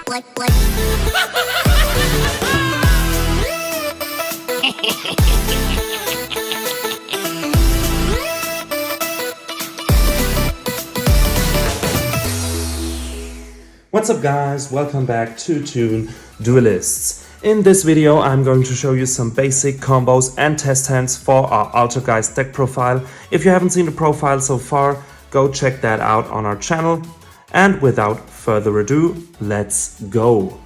What's up guys, welcome back to Toon Duelists. In this video I'm going to show you some basic combos and test hands for our Altergeist deck profile. If you haven't seen the profile so far, go check that out on our channel. And without further ado, let's go.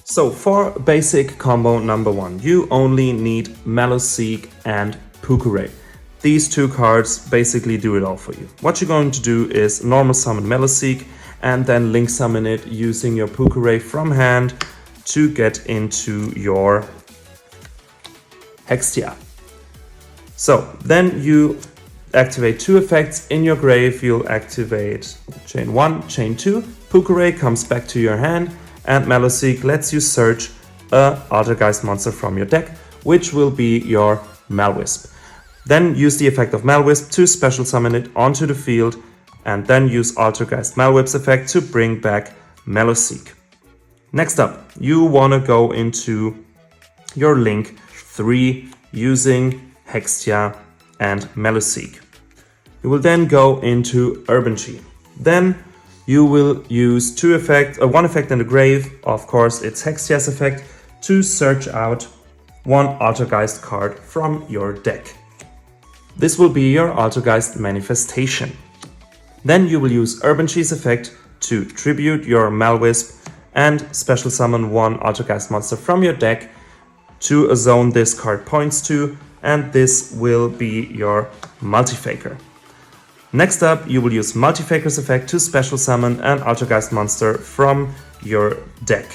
So for basic combo number 1, you only need Maliseek and Pukure. These two cards basically do it all for you. What you're going to do is normal summon Maliseek and then link summon it using your Pukure from hand to get into your Hextia. So then you activate two effects in your grave. You'll activate chain 1, chain 2, Pukure comes back to your hand, and Maliseek lets you search a Altergeist monster from your deck, which will be your Malwisp. Then use the effect of Malwisp to special summon it onto the field, and then use Altergeist Malwhips effect to bring back Maliseek. Next up, you want to go into your link 3 using Hextia and Maliseek. You will then go into Urban Chi. Then you will use one effect in the grave, of course it's Hextia's effect, to search out one Altergeist card from your deck. This will be your Altergeist manifestation. Then you will use Urban Chi's effect to tribute your Malwisp and special summon one Altergeist monster from your deck to a zone this card points to, and this will be your Multifaker. Next up, you will use Multifaker's effect to special summon an Altergeist monster from your deck.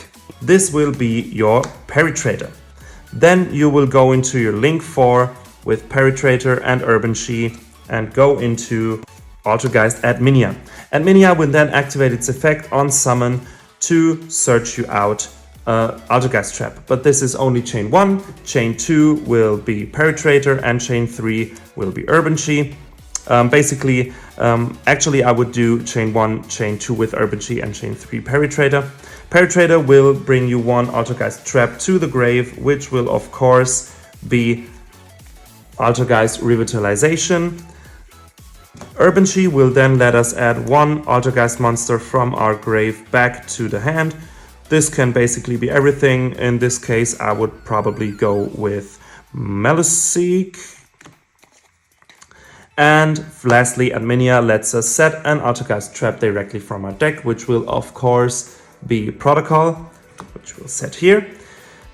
This will be your Peritrator. Then you will go into your link 4 with Peritrator and Urban Chi and go into Altergeist Adminia. Adminia will then activate its effect on summon to search you out Altergeist Trap. But this is only chain 1, chain 2 will be Peritrator, and chain 3 will be Urban Chi. Actually I would do chain 1, chain 2 with Urban Chi and chain 3 Peritrator. Peritrator will bring you one Altergeist Trap to the grave, which will of course be Altergeist Revitalization. Urban Chi will then let us add one Altergeist monster from our grave back to the hand. This can basically be everything. In this case, I would probably go with Maliseek. And lastly, Adminia lets us set an Altergeist trap directly from our deck, which will of course be Protocol, which we'll set here.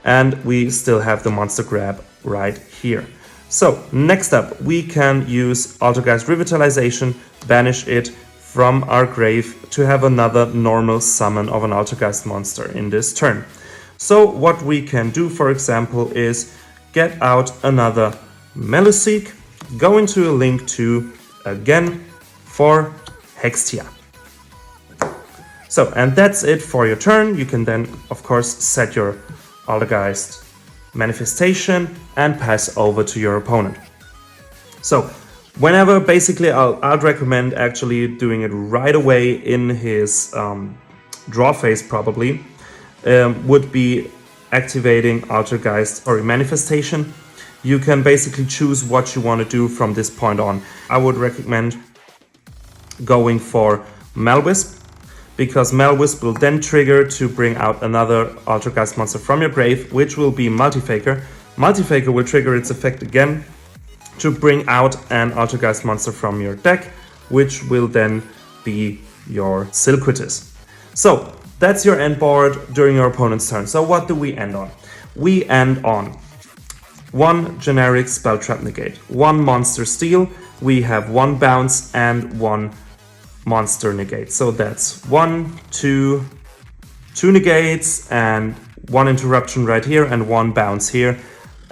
And we still have the monster grab right here. So next up, we can use Altergeist Revitalization, banish it from our grave to have another normal summon of an Altergeist monster in this turn. So what we can do, for example, is get out another Maliseek, go into a link 2 again for Hextia. So, and that's it for your turn. You can then, of course, set your Altergeist manifestation and pass over to your opponent. So whenever, basically I'd recommend actually doing it right away in his draw phase, probably would be activating Altergeist or manifestation. You can basically choose what you want to do from this point on. I would recommend going for Malwisp, because Malwisp will then trigger to bring out another Altergeist monster from your grave, which will be Multifaker. Multifaker will trigger its effect again to bring out an Altergeist monster from your deck, which will then be your Silquitus. So that's your end board during your opponent's turn. So what do we end on? We end on one generic spell trap negate, one monster steal, we have one bounce and one monster negate. So that's 1, 2 negates and one interruption right here and one bounce here.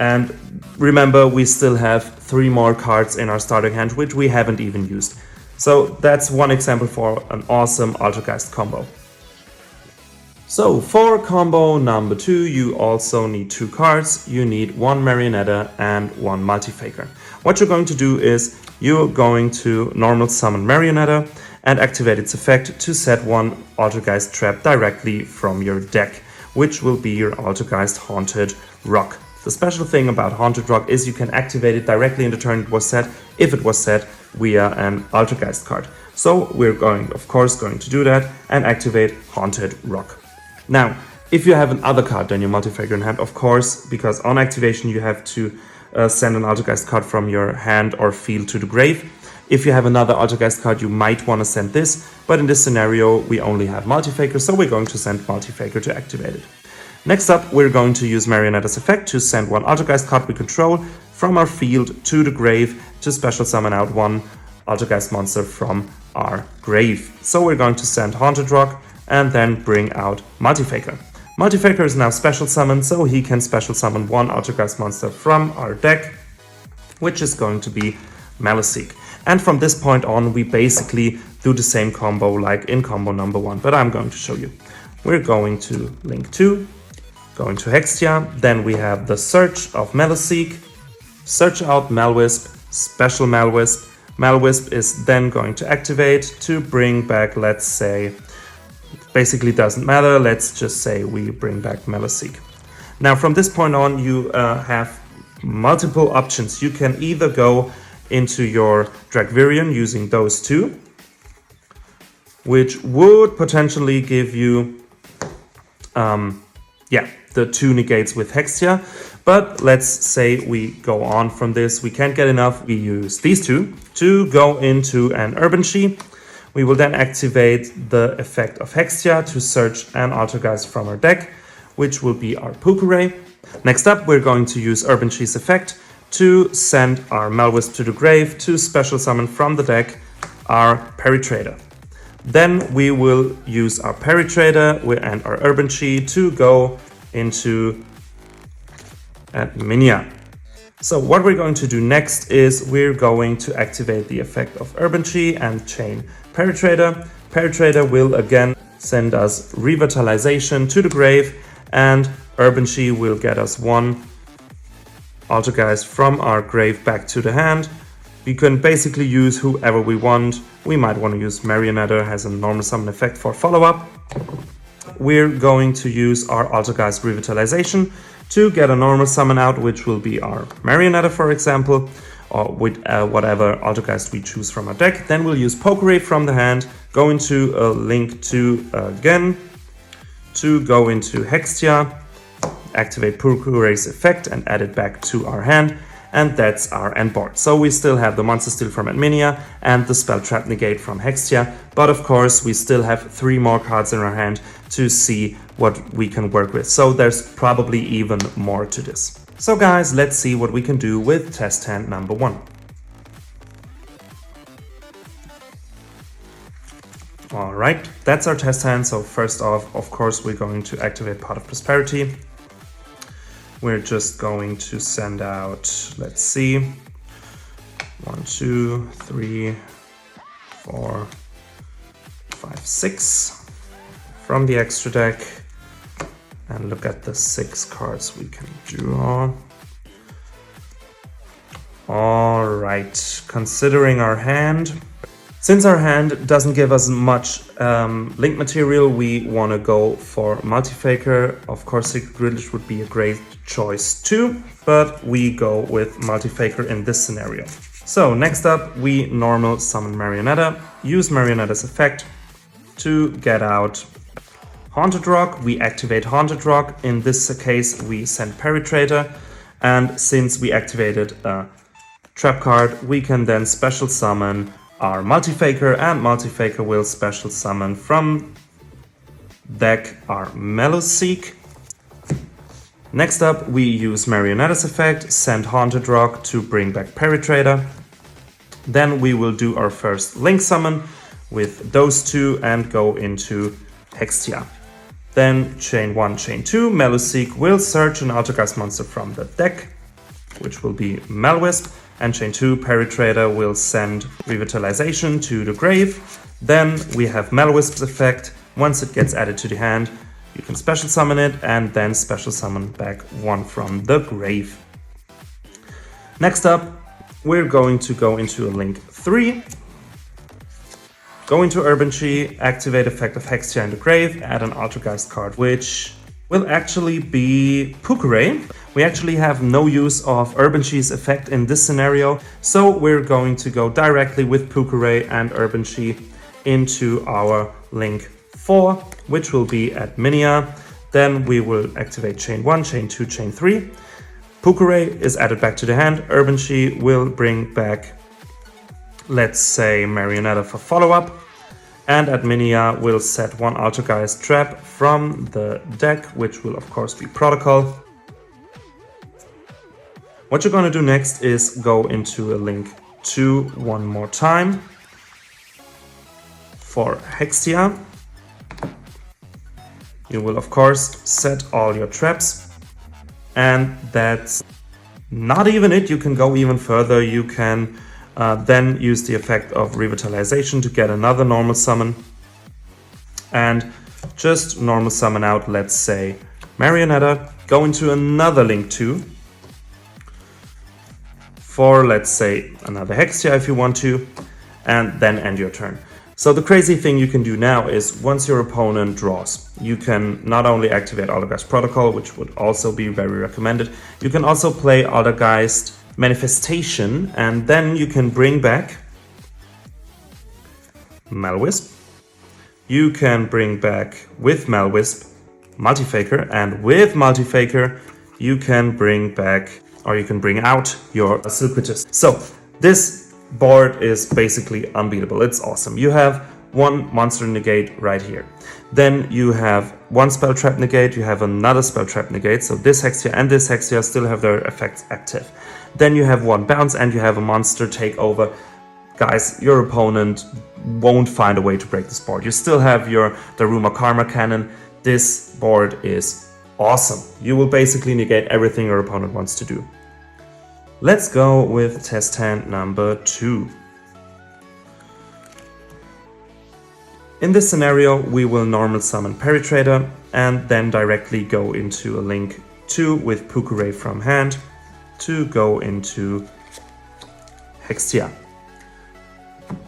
And remember, we still have 3 more cards in our starting hand, which we haven't even used. So that's one example for an awesome Altergeist combo. So for combo number 2, you also need 2 cards. You need one Marionetta and one Multifaker. What you're going to do is you're going to normal summon Marionetta, and activate its effect to set one Altergeist trap directly from your deck, which will be your Altergeist Haunted Rock. The special thing about Haunted Rock is you can activate it directly in the turn it was set, if it was set via an Altergeist card. So we're of course going to do that and activate Haunted Rock. Now, if you have another card than your Multifaker in hand, of course, because on activation you have to send an Altergeist card from your hand or field to the grave. If you have another Altergeist card, you might want to send this, but in this scenario we only have Multifaker, so we're going to send Multifaker to activate it. Next up, we're going to use Marionette's effect to send one Altergeist card we control from our field to the grave to special summon out one Altergeist monster from our grave. So we're going to send Haunted Rock and then bring out Multifaker. Multifaker is now special summoned, so he can special summon one Altergeist monster from our deck, which is going to be Maliseek. And from this point on, we basically do the same combo like in combo number 1, but I'm going to show you. We're going to link 2, going to Hextia, then we have the search of Maliseek, search out Malwisp, special Malwisp. Malwisp is then going to activate to bring back, let's say, basically doesn't matter, let's just say we bring back Maliseek. Now from this point on, you have multiple options. You can either go into your Dragvirion using those two, which would potentially give you the 2 negates with Hextia. But let's say we go on from this, we can't get enough, we use these two to go into an Urban Chi. We will then activate the effect of Hextia to search an Altergeist from our deck, which will be our Pukure. Next up, we're going to use Urban Chi's effect to send our Malwisp to the grave to special summon from the deck our Peritrader. Then we will use our Peritrader and our Urban Chi to go into Minia. So what we're going to do next is we're going to activate the effect of Urban Chi and chain Peritrader. Peritrader will again send us Revitalization to the grave, and Urban Chi will get us one Altergeist from our grave back to the hand. We can basically use whoever we want. We might want to use Marionetta, has a normal summon effect for follow-up. We're going to use our Altergeist Revitalization to get a normal summon out, which will be our Marionetta, for example, or with whatever Altergeist we choose from our deck. Then we'll use Pokérave from the hand, go into a link 2 again, to go into Hextia, activate Pokérave's effect and add it back to our hand, and that's our end board. So we still have the Monster Steal from Adminia and the Spell Trap Negate from Hextia, but of course we still have 3 more cards in our hand to see what we can work with. So there's probably even more to this. So guys, let's see what we can do with test hand number 1. Alright, that's our test hand. So first off, of course, we're going to activate Pot of Prosperity. We're just going to send out, let's see, 1, 2, 3, 4, 5, 6 from the extra deck, and look at the 6 cards we can draw. Alright, considering our hand, since our hand doesn't give us much link material, we want to go for Multifaker. Of course, Secret Village would be a great choice too, but we go with Multifaker in this scenario. So next up, we normal summon Marionetta, use Marionetta's effect to get out Haunted Rock. We activate Haunted Rock. In this case, we send Peritrader, and since we activated a trap card, we can then special summon our Multifaker, and Multifaker will special summon from deck our Maliseek. Next up, we use Marionetta's effect, send Haunted Rock to bring back Peritrader. Then we will do our first Link Summon with those 2 and go into Hextia. Then chain 1, chain 2, Maliseek will search an Altergeist monster from the deck, which will be Malwisp, and chain 2, Peritrader will send Revitalization to the grave. Then we have Malwisp's effect. Once it gets added to the hand, you can special summon it and then special summon back 1 from the grave. Next up, we're going to go into a link 3. Go into Urban Chi, activate effect of Hextia in the grave, add an Altergeist card, which will actually be Pukure. We actually have no use of Urban Chi's effect in this scenario, so we're going to go directly with Pukure and Urban Chi into our link 4, which will be at Minia. Then we will activate chain 1, chain 2, chain 3. Pukure is added back to the hand. Urban Chi will bring back, let's say, Marionetta for follow-up. And at Minia, we'll set one Altergeist trap from the deck, which will of course be Protocol. What you're going to do next is go into a link 2 one more time for Hextia. You will of course set all your traps, and that's not even it. You can go even further. You can then use the effect of Revitalization to get another normal summon, and just normal summon out, let's say, Marionetta. Go into another link 2 for, let's say, another Hextia if you want to, and then end your turn. So the crazy thing you can do now is, once your opponent draws, you can not only activate Altergeist Protocol, which would also be very recommended, you can also play Altergeist Manifestation, and then you can bring back Malwisp. You can bring back, with Malwisp, Multifaker, and with Multifaker you can bring back, or you can bring out your Silquitus. So this board is basically unbeatable. It's awesome. You have one monster negate right here. Then you have one spell trap negate, you have another spell trap negate, so this Hextia and this Hextia still have their effects active. Then you have one bounce and you have a monster takeover. Guys, your opponent won't find a way to break this board. You still have your Daruma Karma Cannon. This board is awesome. You will basically negate everything your opponent wants to do. Let's go with test hand number 2. In this scenario, we will normal summon Peritrader and then directly go into a link 2 with Pukure from hand to go into Hextia.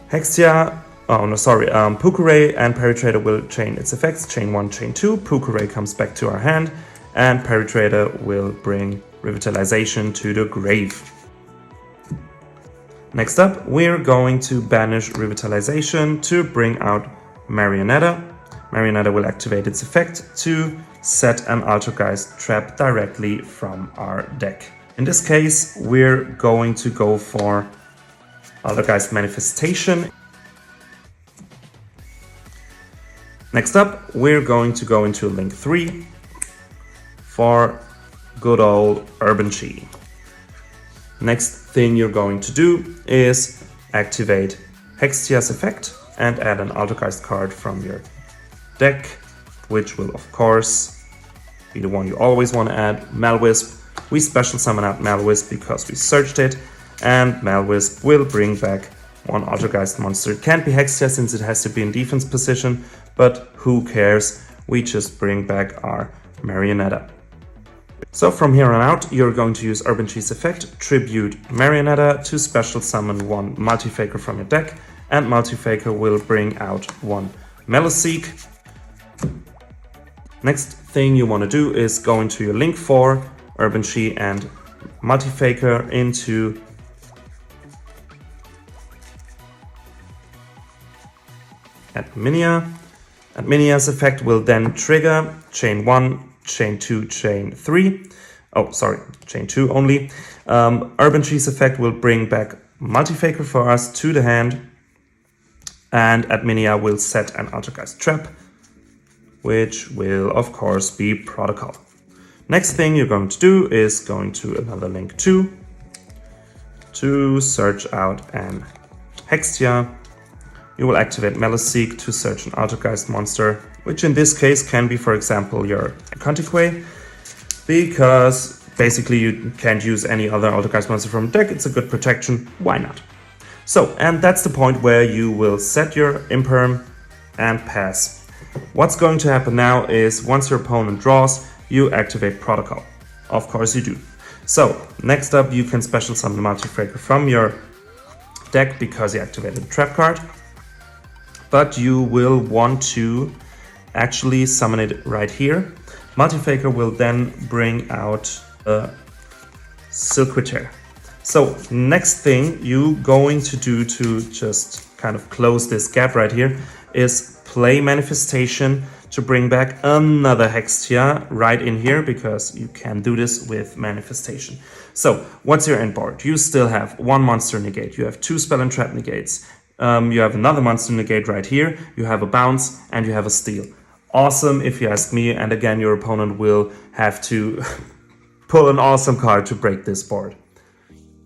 Pukure and Peritrader will chain its effects, chain 1, chain 2, Pukure comes back to our hand, and Peritrader will bring Revitalization to the grave. Next up, we're going to banish Revitalization to bring out Marionetta. Marionetta will activate its effect to set an Altergeist trap directly from our deck. In this case, we're going to go for Altergeist Manifestation. Next up, we're going to go into link 3 for good old Urban Chi. Next thing you're going to do is activate Hextia's effect and add an Altergeist card from your deck, which will of course be the one you always want to add, Malwisp. We special summon out Malwisp because we searched it, and Malwisp will bring back one Altergeist monster. It can't be Hextia since it has to be in defense position, but who cares? We just bring back our Marionetta. So from here on out, you're going to use Urban Chi's effect, Tribute Marionetta, to special summon one Multifaker from your deck, and Multifaker will bring out one Meloseek. Next thing you want to do is go into your link 4, Urban Chi and Multifaker into Minia. Minia's effect will then trigger chain 1, chain 2, chain 3. Oh, sorry, chain 2 only. Urban Chi's effect will bring back Multifaker for us to the hand, and at Minia will set an Altergeist trap, which will of course be Protocol. Next thing you're going to do is going to another link 2 to search out an Hextia. You will activate Meloseek to search an Altergeist monster, which in this case can be, for example, your Contiquay, because basically you can't use any other Altergeist monster from the deck. It's a good protection, why not? So, and that's the point where you will set your Imperm and pass. What's going to happen now is, once your opponent draws, you activate Protocol. Of course you do. So, next up you can special summon Multifaker from your deck because you activated the trap card. but you will want to actually summon it right here. Multifaker will then bring out a Silquitter. So next thing you going to do to just kind of close this gap right here is play Manifestation to bring back another Hextia right in here, because you can do this with Manifestation. So what's your end board? You still have one monster negate, you have two spell and trap negates, you have another monster negate right here, you have a bounce, and you have a steal. Awesome if you ask me, and again your opponent will have to pull an awesome card to break this board.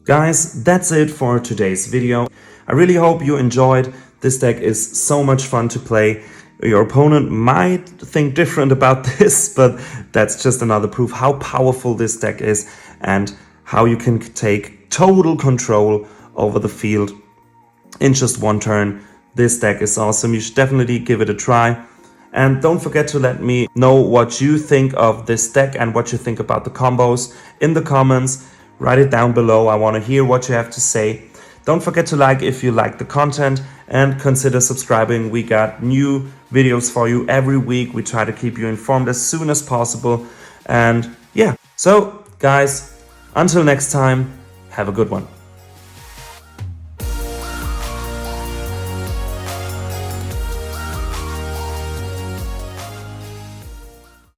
Guys, that's it for today's video. I really hope you enjoyed. This deck is so much fun to play. Your opponent might think different about this, but that's just another proof how powerful this deck is and how you can take total control over the field in just one turn. This deck is awesome. You should definitely give it a try. And don't forget to let me know what you think of this deck and what you think about the combos in the comments. Write it down below. I want to hear what you have to say. Don't forget to like if you like the content, and consider subscribing. We got new videos for you every week. We try to keep you informed as soon as possible. And yeah, so guys, until next time, have a good one.